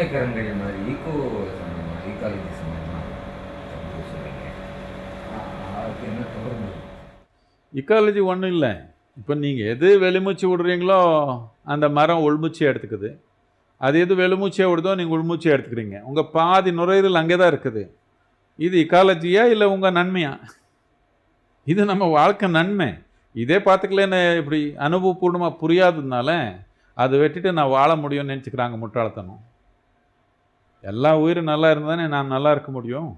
சமயக்கரங்கள் மாதிரி ஈகோ சம்பந்தமா, ஈக்காலஜி சம்பந்தமா சொல்றீங்க. அதுக்கு என்ன தொடர்பு? இக்காலஜி ஒன்றும் இல்லை. இப்போ நீங்கள் எது வெளிமூச்சு விடுறீங்களோ அந்த மரம் உள்மூச்சியை எடுத்துக்குது. அது எது வெளிமூச்சியாக விடுதோ நீங்கள் உள்மூச்சியை எடுத்துக்கிறீங்க. உங்கள் பாதி நுரையீரல் அங்கே தான் இருக்குது. இது இக்காலஜியா இல்லை உங்கள் நன்மையா? இது நம்ம வாழ்க்கை நன்மை. இதே பார்த்துக்கலன்னு இப்படி அனுபவபூர்ணமாக புரியாததுனால அதை வெட்டிட்டு நான் வாழ முடியும்னு நினச்சிக்கிறாங்க. முட்டாள்தனம். எல்லா உயிரும் நல்லா இருந்தானே நான் நல்லா இருக்க முடியும்.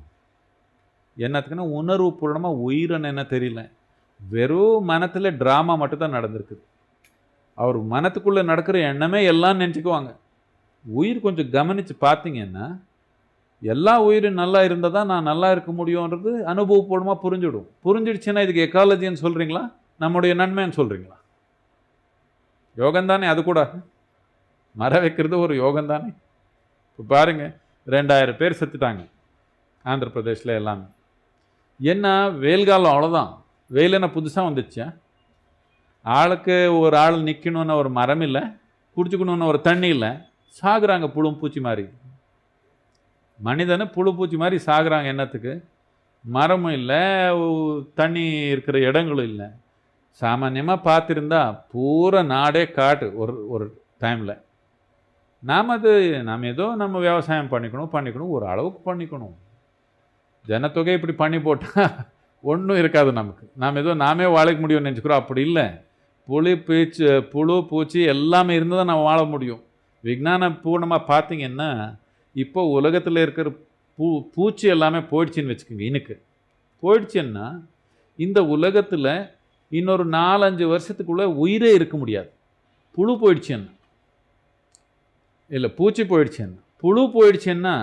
என்னத்துக்குன்னா உணர்வு பூர்ணமாக உயிரன்னு என்ன தெரியல. வெறும் மனத்தில் ட்ராமா மட்டும்தான் நடந்திருக்குது. அவர் மனத்துக்குள்ளே நடக்கிற எண்ணமே எல்லாம் நினச்சிக்குவாங்க. உயிர் கொஞ்சம் கவனித்து பார்த்தீங்கன்னா எல்லா உயிரும் நல்லா இருந்தால் தான் நான் நல்லா இருக்க முடியுன்றது அனுபவபூர்வமாக புரிஞ்சிடும். புரிஞ்சிடுச்சுன்னா இதுக்கு எக்காலஜின்னு சொல்கிறீங்களா, நம்முடைய நன்மைன்னு சொல்கிறீங்களா? யோகந்தானே அது கூட. மர வைக்கிறது ஒரு யோகந்தானே. இப்போ பாருங்கள், 2000 பேர் செத்துட்டாங்க ஆந்திர பிரதேஷில் எல்லாமே. என்ன வெயில் காலம் அவ்வளோதான். வெயில் என்ன புதுசாக வந்துடுச்சா? ஆளுக்கு ஒரு ஆள் நிற்கணுன்னு ஒரு மரம் இல்லை, குடிச்சுக்கணுன்னு ஒரு தண்ணி இல்லை, சாகுறாங்க புழு பூச்சி மாதிரி. மனிதனை புழு பூச்சி மாதிரி சாகுறாங்க. என்னத்துக்கு? மரமும் இல்லை, தண்ணி இருக்கிற இடங்களும் இல்லை. சாமான்யமாக பார்த்துருந்தா பூரா நாடே காட்டு ஒரு டைமில். நாம் ஏதோ நம்ம விவசாயம் பண்ணிக்கணும், ஒரு அளவுக்கு பண்ணிக்கணும். ஜனத்தொகை இப்படி பண்ணி போட்டால் ஒன்றும் இருக்காது நமக்கு. நாம் ஏதோ நாமே வாழ முடியும்னு நினச்சிக்கிறோம். அப்படி இல்லை. புழு பூச்சி எல்லாமே இருந்து தான் நம்ம வாழ முடியும். விஞ்ஞான பூர்ணமாக பார்த்தீங்கன்னா இப்போ உலகத்தில் இருக்கிற பூச்சி எல்லாமே போயிடுச்சின்னு வச்சுக்கோங்க. இன்னைக்கு போயிடுச்சுன்னா இந்த உலகத்தில் இன்னொரு 4-5 வருஷத்துக்குள்ளே உயிரே இருக்க முடியாது. புழு போயிடுச்சுன்னா இல்லை, பூச்சி போயிடுச்சுன்னா. புழு போயிடுச்சுன்னா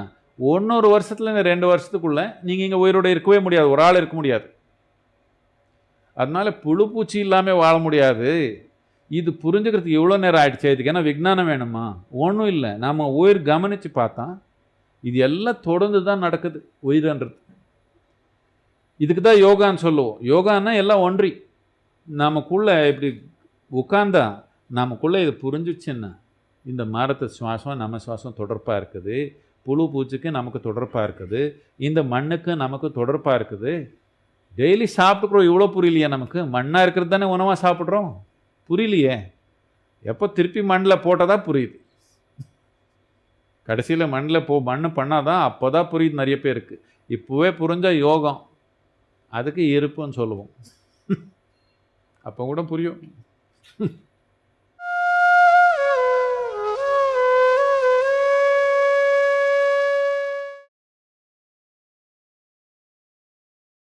1 வருஷத்துல 2 வருஷத்துக்குள்ளே நீங்கள் இங்கே உயிரோட இருக்கவே முடியாது. ஒரு ஆள் இருக்க முடியாது. அதனால புழு பூச்சி இல்லாமல் வாழ முடியாது. இது புரிஞ்சுக்கிறதுக்கு எவ்வளோ நேரம் ஆகிடுச்சு? இதுக்கு ஏன்னா விஞ்ஞானம் வேணுமா? ஒன்றும் இல்லை. நம்ம உயிர் கவனித்து பார்த்தா இது எல்லாம் தொடர்ந்து தான் நடக்குது உயிர்ன்றது. இதுக்கு தான் யோகான்னு சொல்லுவோம். யோகான்னா எல்லாம் ஒன்றி நமக்குள்ளே இப்படி உட்கார்ந்தா நமக்குள்ளே இது புரிஞ்சிச்சுன்னா இந்த மரத்து சுவாசம் நம்ம சுவாசம் தொடர்பாக இருக்குது, புழு பூச்சிக்கு நமக்கு தொடர்பாக இருக்குது, இந்த மண்ணுக்கு நமக்கு தொடர்பாக இருக்குது. டெய்லி சாப்பிட்டுக்கிறோம், இவ்வளோ புரியலையே நமக்கு? மண்ணாக இருக்கிறது தானே உணவாக சாப்பிட்றோம். புரியலையே. எப்போ திருப்பி மண்ணில் போட்டால் தான் புரியுது. கடைசியில் மண்ணு பண்ணால் தான் அப்போ தான் புரியுது நிறைய பேருக்கு. இப்போவே புரிஞ்சால் யோகம், அதுக்கு இருப்புன்னு சொல்லுவோம். அப்போ கூட புரியும்.